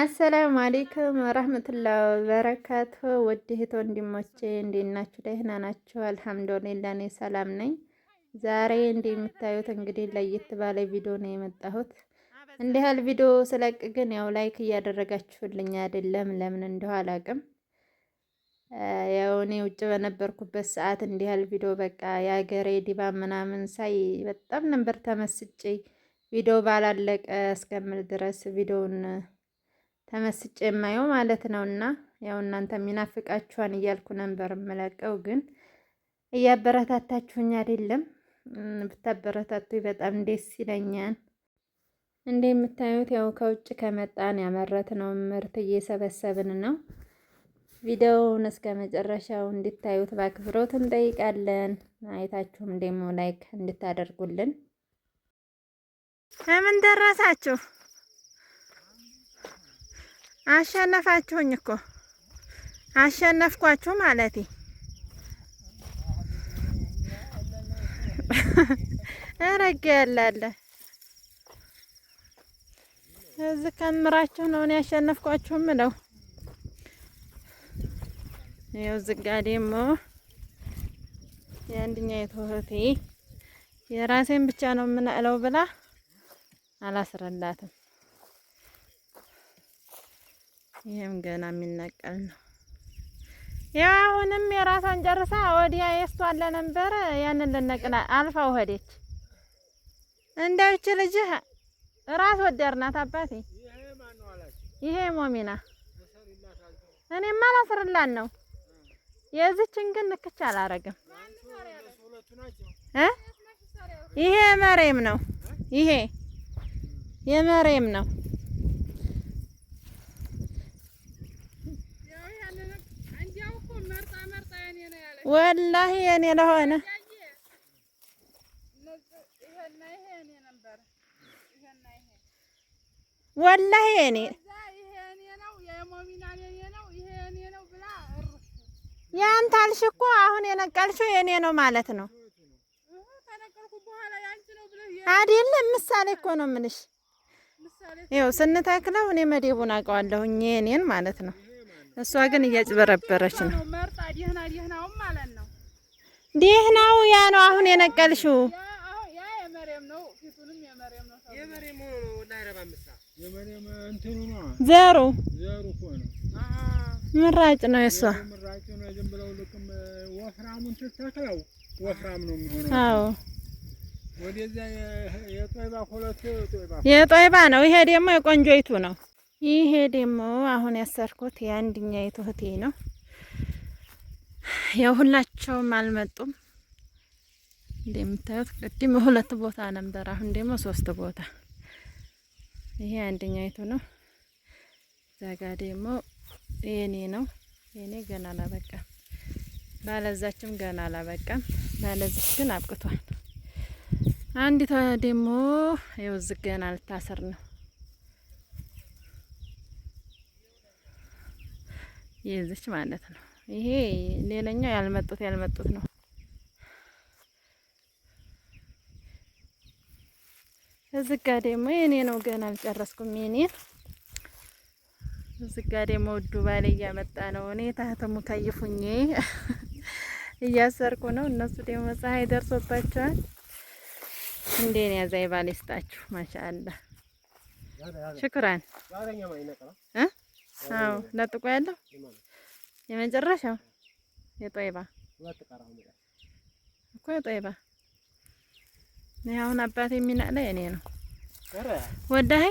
አሰላሙ አሌይኩም ወረህመቱላሂ ወበረካቱ። ውድ እህት ወንድሞቼ እንዴት ናችሁ? ደህና ናችሁ? አልሐምዱሊላህ እኔ ሰላም ነኝ። ዛሬ እንደምታዩት እንግዲህ ለየት ባለ ቪዲዮ ነው የመጣሁት። እንዲህ ያህል ቪዲዮ ስለቅ ግን ያው ላይክ እያደረጋችሁልኝ አይደለም፣ ለምን እንደው አላውቅም። ያው እኔ ውጭ በነበርኩበት ሰዓት እንዲህ ያህል ቪዲዮ በቃ የሀገሬ ድባብ ምናምን ሳይ በጣም ነበር ተመስጬ ቪዲዮ ባላለቀ እስከምል ድረስ ቪዲዮውን ተመስጬ የማየው ማለት ነው። እና ያው እናንተ የሚናፍቃችኋን እያልኩ ነበር የምለቀው፣ ግን እያበረታታችሁኝ አይደለም። ብታበረታቱኝ በጣም ደስ ይለኛል። እንደምታዩት ያው ከውጭ ከመጣን ያመረትነው ምርት እየሰበሰብን ነው። ቪዲዮውን እስከ መጨረሻው እንድታዩት በአክብሮት እንጠይቃለን። አይታችሁም ደግሞ ላይክ እንድታደርጉልን። ምን ደረሳችሁ? አሸነፋችሁኝ እኮ አሸነፍኳችሁ ማለቴ። ረጋ ያላለ እዚህ ከምራችሁ ነው እኔ ያሸነፍኳችሁ ምለው። ይኸው እዚህ ጋ ደግሞ የአንድኛ እህቴ የራሴን ብቻ ነው የምነቅለው ብላ አላስረላትም። ይሄም ገና የሚነቀል ነው። ያው አሁንም የራሷን ጨርሳ ወዲያ የሷን ለነበር ያንን ልነቅላ አልፋው ሄደች። እንደውች ልጅ ራስ ወዳድ ናት አባቴ። ይሄ ሞሚና እኔማ አላስርላን ነው የዚችን ግን ንክች አላረግም። ይሄ መሬም ነው። ይሄ የመሬም ነው። ወላሂ የኔ ለሆነ ወላሂ የኔ ያንተ አልሽ እኮ አሁን የነቀልሽው የኔ ነው ማለት ነው አይደለም? ምሳሌ እኮ ነው የምልሽ። ይኸው ስንተክለው እኔ መዴቡን አውቀዋለሁኝ የኔን ማለት ነው። እሷ ግን እያጭበረበረች ነው። ደህናው ያ ነው አሁን የነቀልሽው። ዘሩ ምራጭ ነው የሷ። አዎ የጦይባ ነው። ይሄ ደግሞ የቆንጆይቱ ነው። ይሄ ደግሞ አሁን ያሰርኩት የአንድኛይቱ እህቴ ነው። ያው ሁላቸውም አልመጡም። እንደምታዩት ቅድም ሁለት ቦታ ነበር፣ አሁን ደግሞ 3 ቦታ። ይሄ አንደኛይቱ ነው። ዛጋ ደግሞ የኔ ነው። የኔ ገና አላበቃም። ባለዛችም ገና አላበቃም። ባለዚች ግን አብቅቷል። አንዲቷ ደግሞ ይኸው እዚህ ገና ልታሰር ነው። የዚች ማለት ነው። ይሄ ሌላኛው ያልመጡት ነው። እዚህ ጋ ደግሞ የኔ ነው። ገና አልጨረስኩም የኔ። እዚህ ጋ ደግሞ ውዱ ባሌ እያመጣ ነው። እኔ ታህተሙ ከይፉኝ እያሰርኩ ነው። እነሱ ደግሞ ፀሐይ ደርሶባቸዋል። እንዴኔ ያዛይ ባሌ ስጣችሁ። ማሻአላ ሽክራን። አዎ ለጥቆ ያለው የመጨረሻው የጦይባ እኮ የጦይባ ነው። አሁን አባቴ የሚነቅለው የኔ ነው። ወዳይ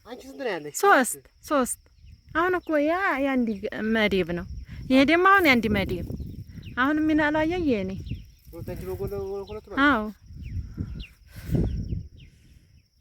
አንቺ ስንት ነው ያለሽ? 3 አሁን እኮ ያ ያንዲ መዲብ ነው። ይሄ ደግሞ አሁን ያንዲ መዲብ አሁን የሚነቅለው አየህ የኔ። አዎ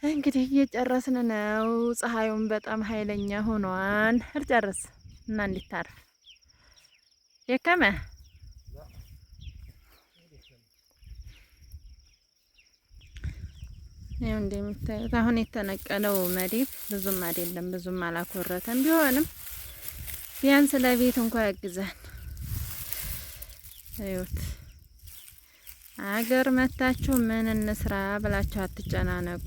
እንግዲህ እየጨረስን ነው። ፀሐዩን በጣም ኃይለኛ ሆኗል። እርጨርስ እና እንዲታርፍ የከመ ይኸው እንደምታዩት አሁን የተነቀለው መዲብ ብዙም አይደለም፣ ብዙም አላኮረተም። ቢሆንም ቢያንስ ለቤት እንኳን ያግዛል። እዩት። አገር መታችሁ ምን እንስራ ብላችሁ አትጨናነቁ።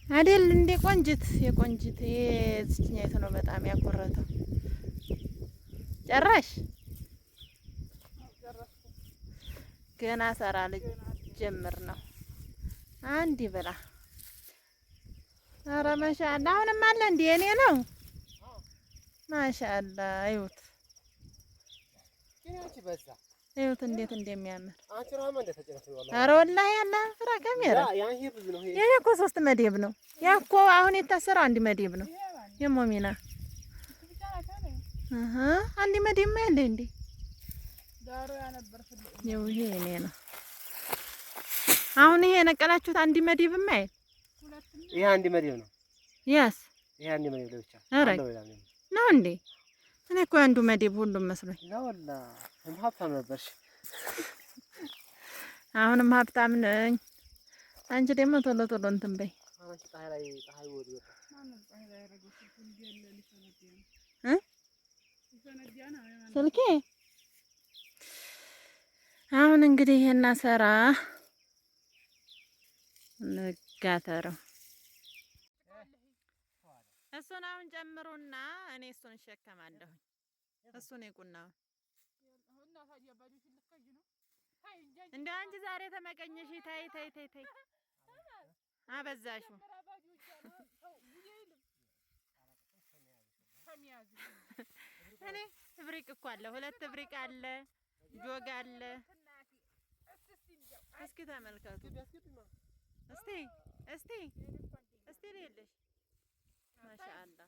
አይደል እንዴ? ቆንጅት የቆንጅት የዝችኛይቱ ነው በጣም ያኮረተው። ጨራሽ ገና ሰራ ልጅ ጀምር ነው አንድ ይብላ። ኧረ ማሻአላ አሁንም አለ እንዴ? የኔ ነው ማሻአላ። እዩት እዩት እንዴት እንደሚያምር። ኧረ ወላሂ ያለ ፍራ ካሜራ የኔ እኮ 3 መደብ ነው። ያ እኮ አሁን የታሰረው አንድ መደብ ነው። የሞሚና አንድ መደብ ማለ እንዴ? ይኸው ይሄ የኔ ነው። አሁን ይሄ የነቀላችሁት አንድ መደብ ማይል ይሄ አንድ መደብ ነው። ያስ ይሄ አንድ መደብ ብቻ ነው እንዴ? እኔ እኮ አንዱ መደብ ሁሉም መስሎኝ። ያውላ ሀብታም ነበርሽ። አሁንም ሀብታም ነኝ። አንቺ ደግሞ ቶሎ ቶሎ እንትን በይ። ስልኬ አሁን እንግዲህ ይሄን ሰራ ንጋተረው እሱን አሁን ጨምሩና እኔ እሱን እሸከማለሁ። እሱን የቁናው እንደ አንቺ ዛሬ ተመቀኘሽ። ታይ ታይ ታይ ታይ አበዛሹ። እኔ እብሪቅ እኮ አለ 2 እብሪቅ አለ ጆግ አለ። እስኪ ተመልከቱ። እስቲ እስቲ እስቲ ልልሽ ማሻአላ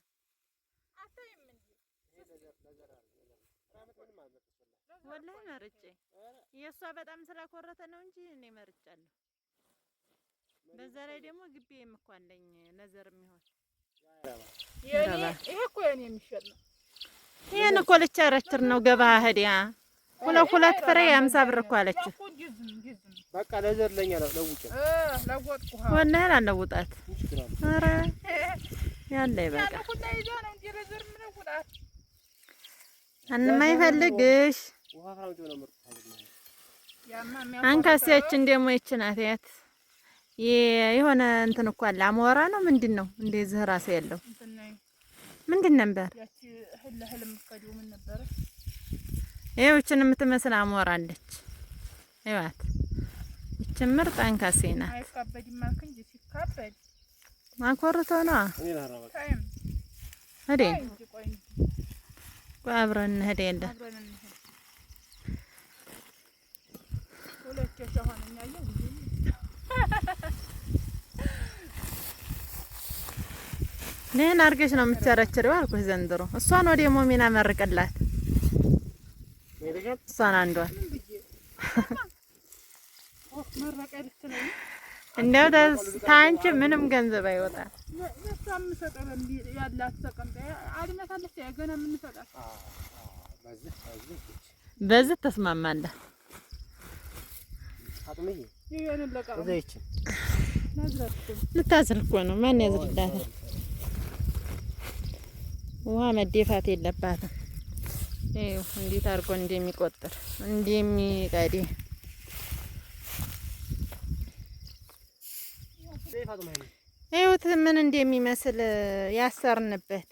አታይም እንዴ? ወላሂ መርጬ የእሷ በጣም ስላኮረተ ነው እንጂ እኔ መርጫለሁ። በዛ ላይ ደግሞ ግቢዬም እኮ አለኝ ለዘር የሚሆን ይሄ እኮ የኔ የሚሸጥ ነው። ይሄን እኮ ልቸረችር ነው ገበያ ሄዲያ 2 ፍሬ 50 ብር እኮ አለች። በቃ ለዘር ለኛ ለውጭ ለወጥኩ ወላሂ አላለውጣት። ኧረ ያለ ይበቃ አንማይፈልግሽ አንካሴያችን ደግሞ ይች ናት። ያት የሆነ እንትን እኮ አለ አሞራ ነው ምንድን ነው እንደዚህ ራስ ያለው ምንድን ነበር? ይኸው ይችን የምትመስል አሞራ አለች። ይዋት ይችን ምርጥ አንካሴ ናት። ማኮርቶ ነው ሄዴ አብረን እንሄድ የለ ነን አርገሽ ነው የምትቸረችሪው አልኩሽ ዘንድሮ። እሷን ወደ ሞሚና መርቅላት እሷን አንዷን እንደው ታንቺ ምንም ገንዘብ አይወጣም። በዚህ ተስማማለህ? ልታዝል እኮ ነው። ማን ያዝልላታል? ውሃ መደፋት የለባትም። ይኸው እንዴት አድርጎ እንደሚቆጥር እንደሚቀዲ ይኸውት ምን እንደሚመስል ያሰርንበት።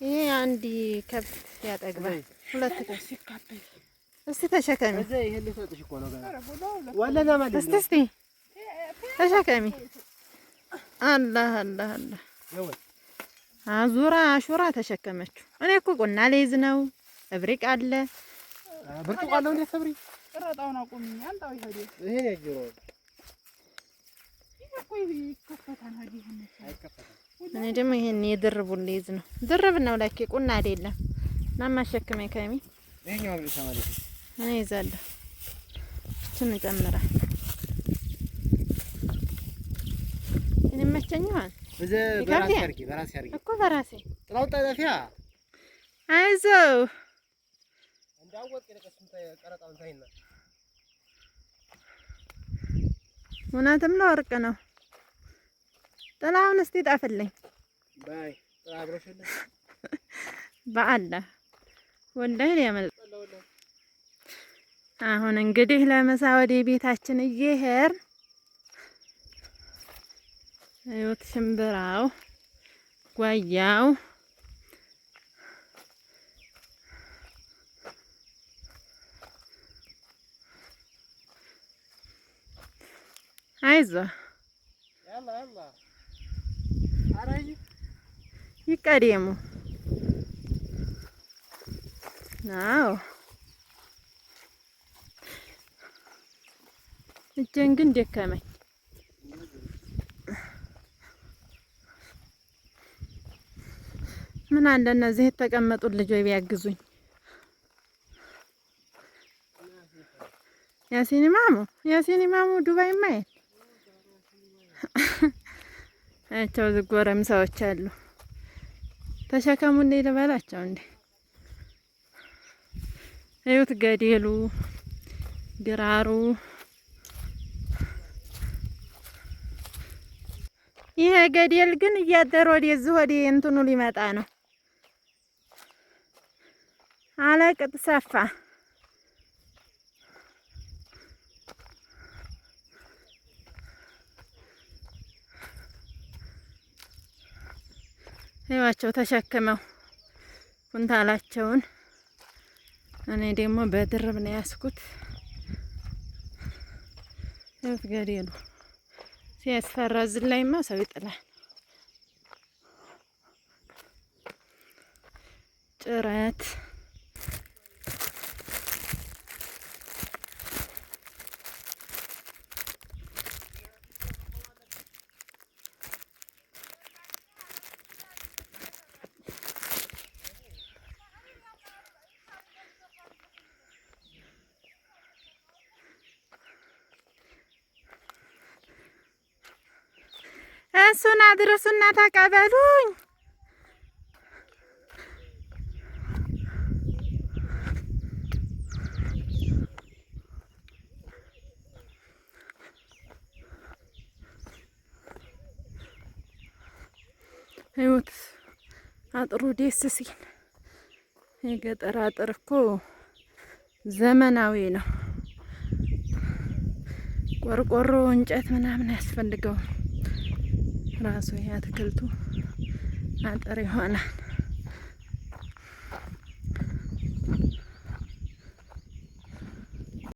ይሄ አንድ ከብት ያጠግባል። 2 ከብት እስቲ ተሸከሚ። እስቲ ተሸከሚ። አላህ አላህ አላህ አዙራ አሹራ ተሸከመችው። እኔ እኮ ቁና ልይዝ ነው። እብሪቅ አለ ብርቱካን ነው እንዴ? ሰብሪ ቅረጣውን አቁምኝ። አንጣው ይሄድ ይሄ ያጅሮ እኔ ደግሞ ይሄን የድርቡን ልይዝ ነው። ድርብ ነው ላኪ ቁና አይደለም። እና ማሸከመኝ ከሚ ይሄኛው ብቻ ማለት ነው። እኔ ይዛለሁ። እችን እንጨምራለን። እኔ መቸኛል በራሴ አርጊ እኮ በራሴ ጥላው ጣጣፊያ አይዞህ እንዳወቅ የለቀስም ቀረጣውን ታይና እውነትም ለወርቅ ነው። ጥላውን እስቲ ጣፍልኝ ባይ ጥላብሮሽለ በአላህ ወላሂ ሊያመልጥ። አሁን እንግዲህ ለምሳ ወደ ቤታችን እየሄድን እዩት ሽምብራው ጓያው አይዞህ ይቀደሙ። አዎ እጄን ግን ደከመኝ። ምን አለ እነዚህ የተቀመጡት ልጆች ቢያግዙኝ። ያሲን ኢማሙ ዱባይ ማየት አቸው ዝጎረም ሰዎች አሉ። ተሸከሙ እንዴ ልበላቸው እንዴ? እዩት ገደሉ ግራሩ። ይሄ ገደል ግን እያደረ ወደዚህ ወደ እንትኑ ሊመጣ ነው። አለቅጥ ሰፋ። ይዋቸው ተሸክመው ኩንታላቸውን። እኔ ደግሞ በድርብ ነው ያስኩት። ይኸውት ገደሉ ሲያስፈራ። እዚህ ላይማ ሰው ይጥላል። ጭረት እሱን አድርሱና ተቀበሉኝ። ህይወት አጥሩ ደስ ሲል። የገጠር አጥር እኮ ዘመናዊ ነው። ቆርቆሮ እንጨት ምናምን ያስፈልገው ራሱ የአትክልቱ አጥር ይሆናል።